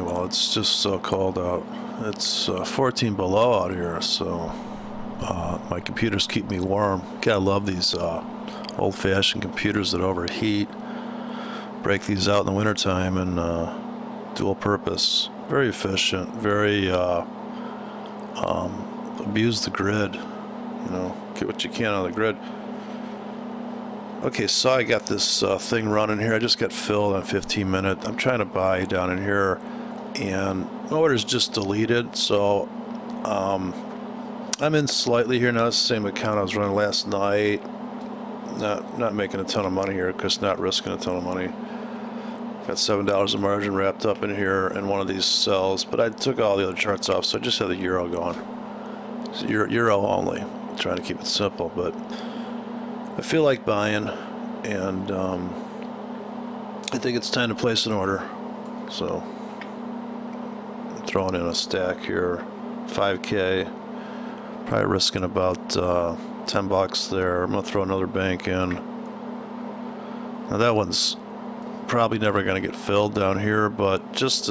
Well, it's just so cold out. It's 14 below out here, so my computers keep me warm. Gotta love these old-fashioned computers that overheat. Break these out in the wintertime and dual purpose. Very efficient, very abuse the grid. You know, get what you can out of the grid. Okay, so I got this thing running here. I just got filled in 15 minutes. I'm trying to buy down in here, and my order's just deleted, so I'm in slightly here now. It's the same account I was running last night. Not making a ton of money here, because not risking a ton of money. Got $7 of margin wrapped up in here in one of these cells, but I took all the other charts off, so I just have the euro going. So euro only. I'm trying to keep it simple, but I feel like buying, and I think it's time to place an order. So I'm throwing in a stack here, 5K, probably risking about 10 bucks there. I'm gonna throw another bank in. Now that one's probably never gonna get filled down here, but just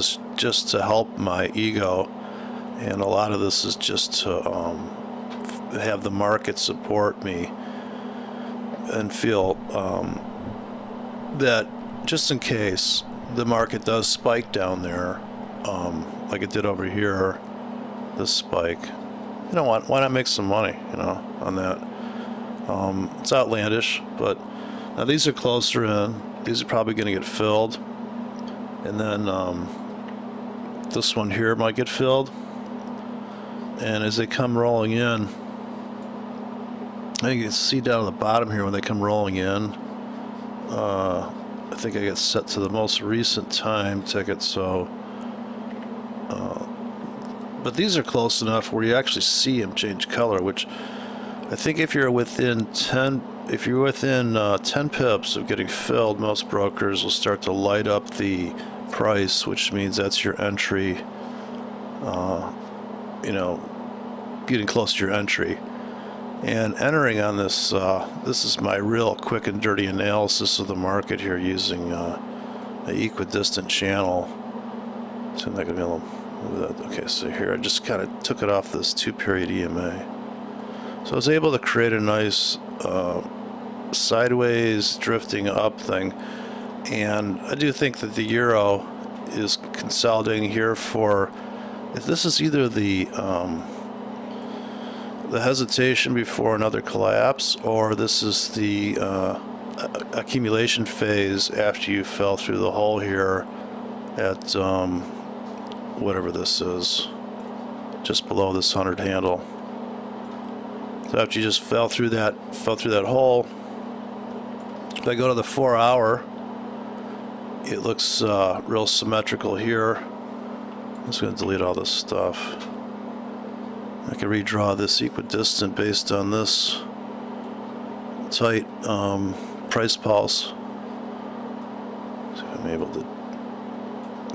to help my ego, and a lot of this is just to have the market support me and feel that just in case the market does spike down there, like it did over here, this spike, you know what, why not make some money, you know, on that. It's outlandish, but now these are closer in. These are probably going to get filled, and then this one here might get filled, and as they come rolling in, you can see down at the bottom here when they come rolling in, I think I get set to the most recent time ticket, so but these are close enough where you actually see them change color, which I think if you're within 10 pips of getting filled, most brokers will start to light up the price, which means that's your entry, you know, getting close to your entry. And entering on this, this is my real quick and dirty analysis of the market here using an equidistant channel. So I'm not going to be able to move that. Okay, so here I just kind of took it off this 2-period EMA. So I was able to create a nice sideways drifting up thing. And I do think that the euro is consolidating here for, if this is either the hesitation before another collapse, or this is the accumulation phase after you fell through the hole here at whatever this is, just below this 100 handle. So after you just fell through that hole, if I go to the 4-hour, it looks real symmetrical here. I'm just going to delete all this stuff. I can redraw this equidistant based on this tight price pulse. See if I'm able to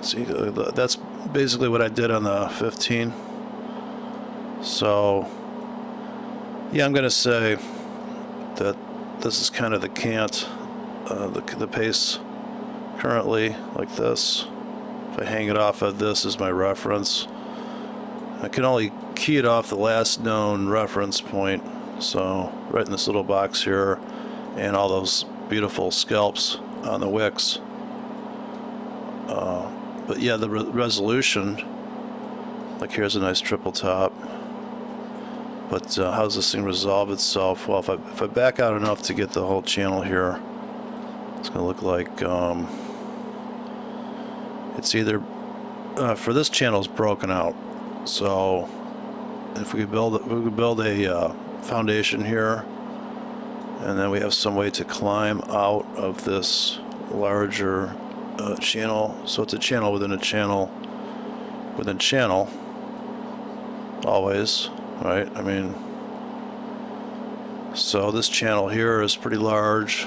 see. That's basically what I did on the 15. So yeah, I'm going to say that this is kind of the cant, the pace currently, like this. If I hang it off of this as my reference, I can only key it off the last known reference point, so right in this little box here, and all those beautiful scalps on the wicks. But yeah, the resolution, like here's a nice triple top, but how does this thing resolve itself? Well, if I back out enough to get the whole channel here, it's going to look like it's either for this channel is broken out. So if we could build a foundation here, and then we have some way to climb out of this larger channel. So it's a channel within a channel within channel, always, right? I mean, so this channel here is pretty large,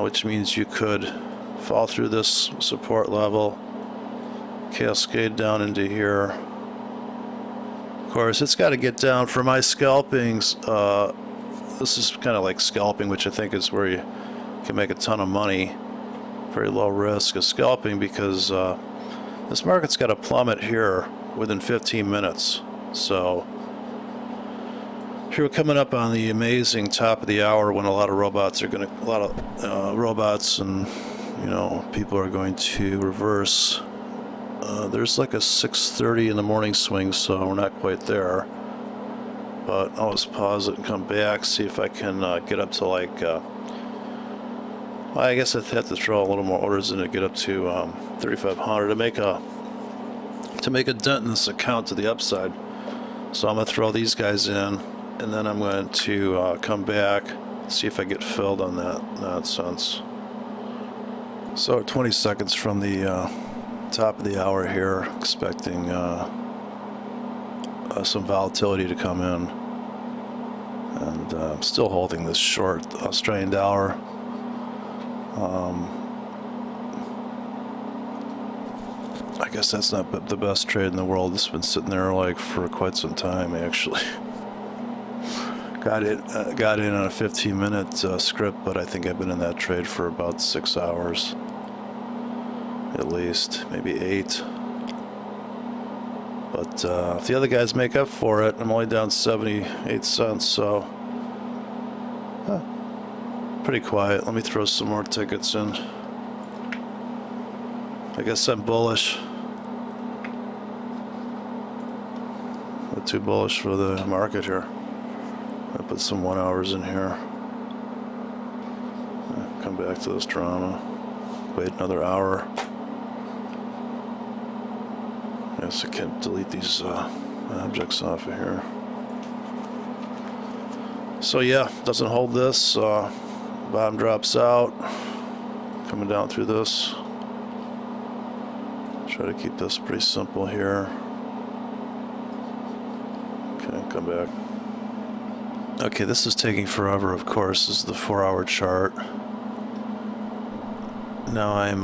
which means you could fall through this support level, cascade down into here. Of course, it's got to get down for my scalpings. This is kind of like scalping, which I think is where you can make a ton of money. Very low risk of scalping, because This market's got a plummet here within 15 minutes. So here we're coming up on the amazing top of the hour when a lot of robots and people are going to reverse. There's like a 6:30 in the morning swing, so we're not quite there. But I'll just pause it and come back, see if I can get up to like. Well, I guess I'd have to throw a little more orders in to get up to 3,500 to make a dent in this account to the upside. So I'm gonna throw these guys in, and then I'm going to come back, see if I get filled on that nonsense. So 20 seconds from the top of the hour here, expecting some volatility to come in, and I'm still holding this short Australian dollar. I guess that's not the best trade in the world. It's been sitting there like for quite some time actually. Got in on a 15-minute script, but I think I've been in that trade for about 6 hours. At least, maybe 8. But if the other guys make up for it, I'm only down 78 cents, so pretty quiet. Let me throw some more tickets in. I guess I'm bullish. Not too bullish for the market here. I put some 1 hours in here. Come back to this drama. Wait another hour. Yes, I can't delete these objects off of here. So yeah, doesn't hold this. Bottom drops out. Coming down through this. Try to keep this pretty simple here. Okay, come back. Okay, this is taking forever, of course. This is the 4-hour chart. Now I'm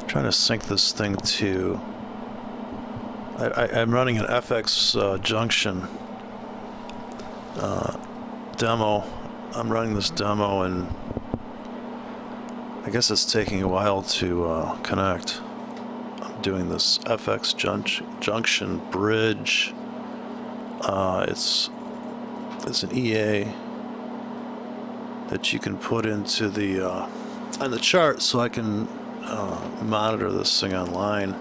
trying to sync this thing to... I'm running an FX Junction demo. I'm running this demo, and I guess it's taking a while to connect. I'm doing this FX Junction bridge. It's an EA that you can put into the on the chart, so I can monitor this thing online.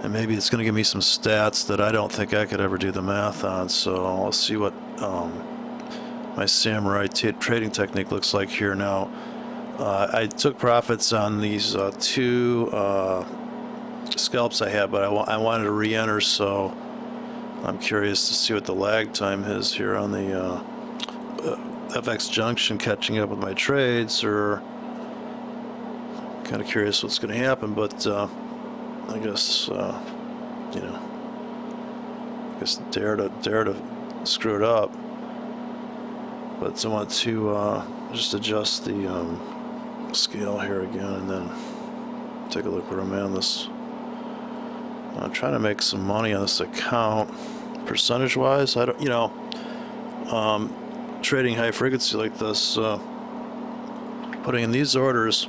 And maybe it's going to give me some stats that I don't think I could ever do the math on. So I'll see what my Samurai trading technique looks like here now. I took profits on these 2 scalps I had, but I wanted to re-enter, so I'm curious to see what the lag time is here on the FX Junction, catching up with my trades, or kind of curious what's going to happen, but I guess I guess dare to screw it up. But I want to just adjust the scale here again, and then take a look where I'm at on this. I'm trying to make some money on this account, percentage-wise. I don't, trading high frequency like this, putting in these orders,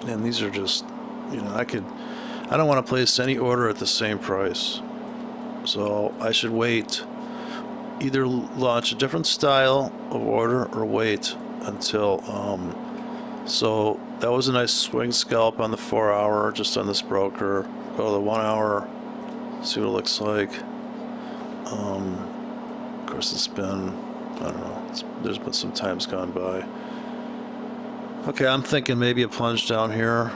and these are just, I don't want to place any order at the same price, so I should wait. Either launch a different style of order or wait until so that was a nice swing scalp on the 4-hour, just on this broker. Go to the 1 hour, see what it looks like. Of course, it's been, I don't know, there's been some times gone by. Okay, I'm thinking maybe a plunge down here.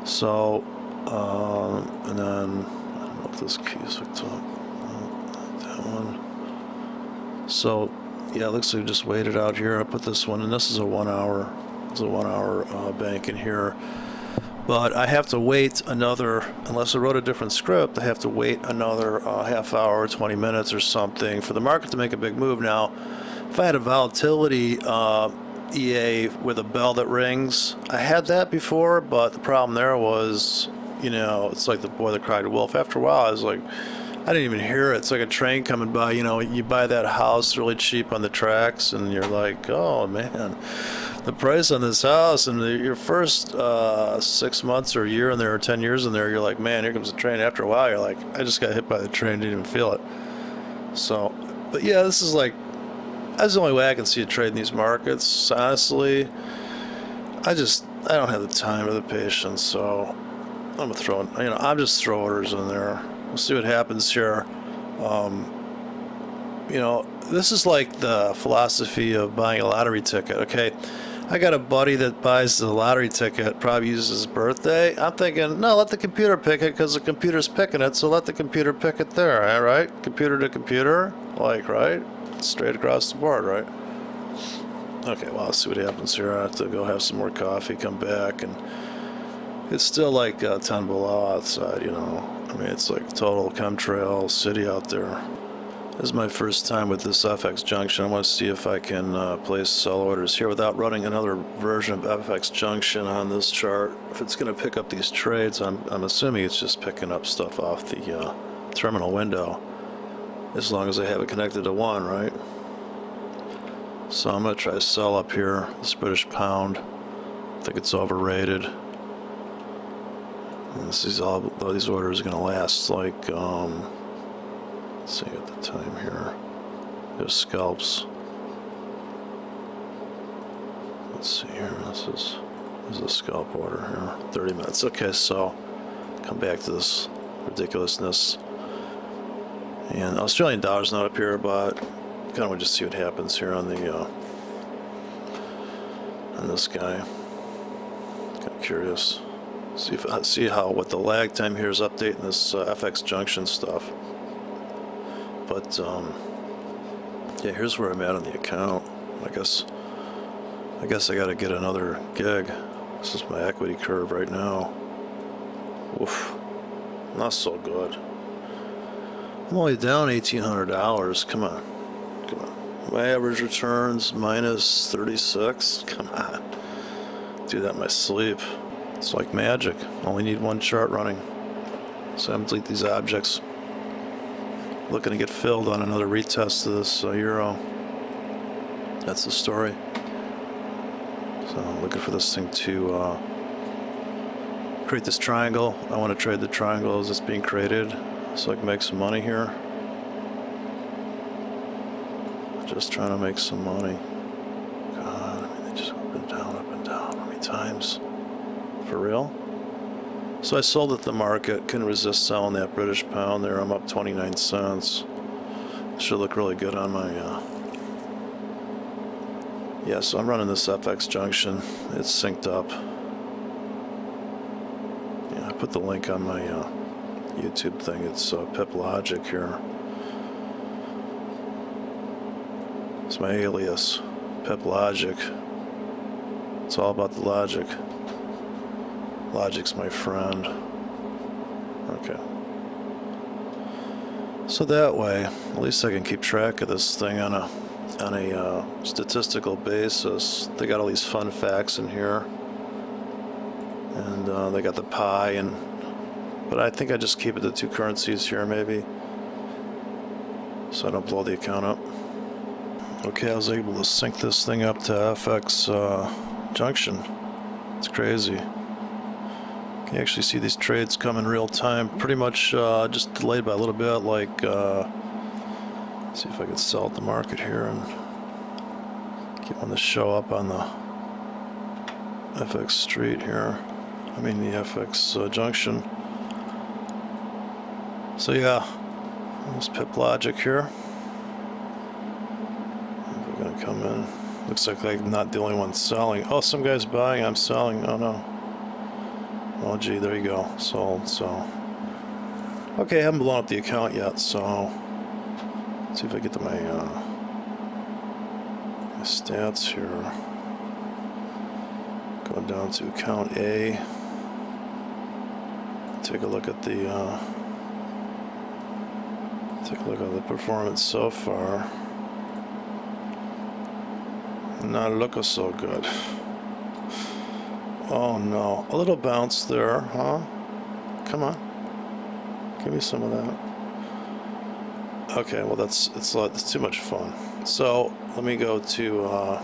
So and then I don't know if this key is hooked up. That one. So yeah, it looks like we just waited out here. I put this one, and this is a 1 hour. It's a 1 hour bank in here. But I have to wait another, unless I wrote a different script, I have to wait another half hour, 20 minutes or something for the market to make a big move. Now, if I had a volatility EA with a bell that rings, I had that before, but the problem there was, it's like the boy that cried wolf. After a while, I was like, I didn't even hear it. It's like a train coming by. You buy that house really cheap on the tracks, and you're like, oh man, the price on this house, and your first 6 months or a year in there or 10 years in there, you're like, man, here comes the train. After a while, you're like, I just got hit by the train, didn't even feel it. So, but yeah, this is like, that's the only way I can see a trade in these markets. Honestly, I don't have the time or the patience, so I'm gonna throw, I'm just throw orders in there. We'll see what happens here. This is like the philosophy of buying a lottery ticket. Okay, I got a buddy that buys the lottery ticket, probably uses his birthday. I'm thinking, no, let the computer pick it because the computer's picking it, so let the computer pick it there, all right? Computer to computer, like, right? Straight across the board, right? Okay, well, let's see what happens here. I have to go have some more coffee, come back, and it's still like 10 below outside, I mean, it's like total chemtrail city out there. This is my first time with this FX Junction. I want to see if I can place sell orders here without running another version of FX Junction on this chart. If it's going to pick up these trades, I'm assuming it's just picking up stuff off the terminal window, as long as I have it connected to one, right? So I'm going to try to sell up here, this British pound. I think it's overrated. And all these orders are going to last like, let's see at the time here. There's scalps. Let's see here. This is a scalp order here. 30 minutes. Okay, so come back to this ridiculousness. And Australian dollar's not up here, but kind of want to just see what happens here on the on this guy. Kind of curious. See what the lag time here is updating this FX Junction stuff. But yeah, here's where I'm at on the account. I guess I got to get another gig. This is my equity curve right now. Oof, not so good. I'm only down $1,800. Come on. My average returns minus 36. Come on. Do that in my sleep. It's like magic. Only need one chart running. So I'm delete these objects. Looking to get filled on another retest of this euro. That's the story. So I'm looking for this thing to create this triangle. I want to trade the triangle as it's being created so I can make some money here. Just trying to make some money. God, I mean, they just up and down, up and down. How many times? For real? So I sold at the market, couldn't resist selling that British pound there. I'm up 29 cents. Should look really good on my, yeah, so I'm running this FX Junction. It's synced up. Yeah, I put the link on my YouTube thing. It's Pip Logic here. It's my alias, Pip Logic. It's all about the logic. Logic's my friend. Okay. So that way, at least I can keep track of this thing on a statistical basis. They got all these fun facts in here, and they got the pi, but I think I just keep it to two currencies here, maybe, so I don't blow the account up. Okay, I was able to sync this thing up to FX Junction. It's crazy. You can actually see these trades come in real time, pretty much just delayed by a little bit, like, see if I can sell at the market here and get one to show up on the FX Street here. I mean the FX Junction. So yeah, this Pip Logic here. We're gonna come in. Looks like I'm not the only one selling. Oh, some guy's buying, I'm selling. Oh no. Oh gee, there you go, sold. So okay, I haven't blown up the account yet, so let's see if I get to my stats here. Going down to account A. Take a look at the performance so far. Not looking so good. Oh no, a little bounce there, huh? Come on, give me some of that. Okay, well it's too much fun. So let me go to